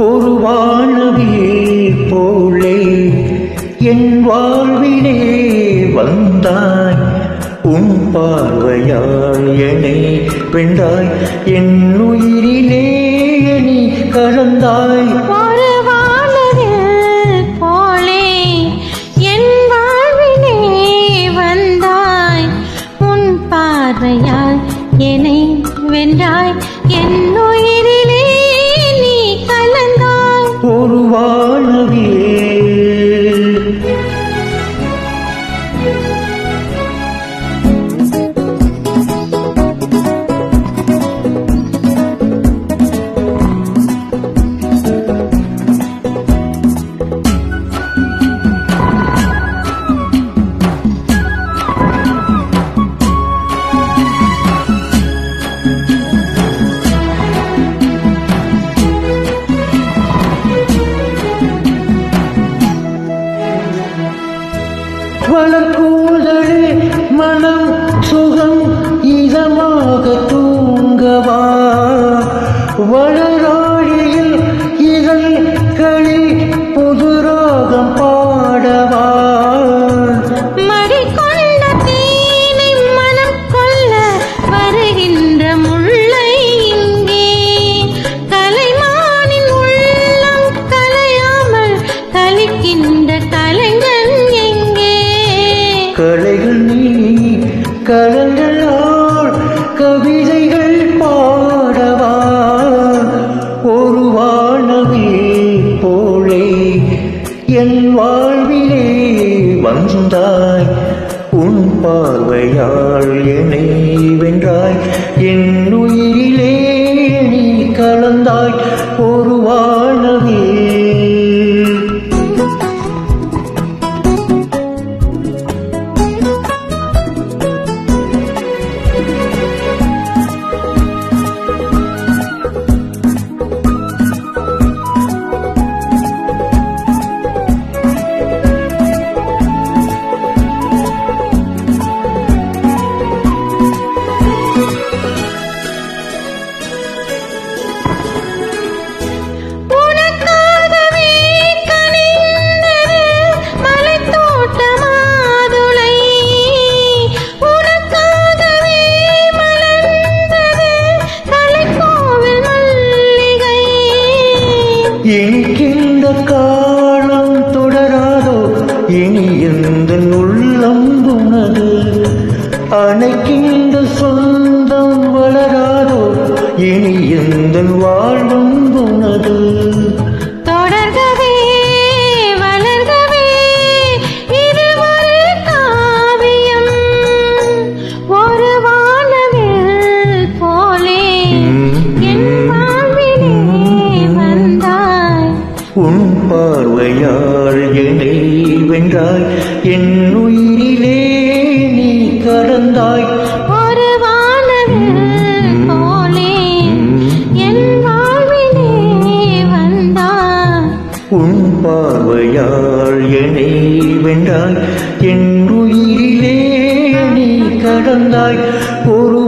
ஒரு வானவி போலே என் வாழ்விலே வந்தாய். உன் பார்வையால் என்னை வென்றாய். என் உயிரிலே நீ கலந்தாய். ஒரு வானவில் போலே என் வாழ்விலே வந்தாய். உன் பார்வையால் என்னை வென்றாய். என் உயிரிலே நீ கலந்தாய். ஒரு வானவியே வளர்கூதலே மனம் சுகம் இதமாக தூங்கவா. வளராழியில் இதழ்களில் புதுராகம் பாடவா. மடிக்கொண்ட தேனை மனம் கொள்ள வருகின்ற முல்லை இங்கே. கலைமானின் உள்ளம் கலையாமல் கலிக்கின்ற கலைஞன் எங்கே. கலைகள் நீ கலங்களால் கவிதைகள் பாடவா. ஒரு வானவி போலே என் வாழ்விலே வந்தாய். உன் பார்வையால் என்னை வென்றாய். என் உயிரிலே நீ கலந்தாய். ஒரு வானவி இனிக்கின்ற காலம் தொடராதோ. இனி எந்த உள்ளம் உனது. அணைக்கின்ற சொந்தம் வளராதோ. இனி எந்த வாழ்வும் உனது. தொடர்கவே வளர்கவே இது ஒரு காவியம். ஒரு வானவில் போலே என் வாழ்விலே வந்தாய். உன் பார்வையால் என்னை வென்றாய். என் உயிரிலே நீ கலந்தாய். ஒரு வானவில் போலே என் வாழ்விலே வந்தாய். உன் பார்வையால் என்னை வென்றாய். என் உயிரிலே நீ கடந்தாய். ஒரு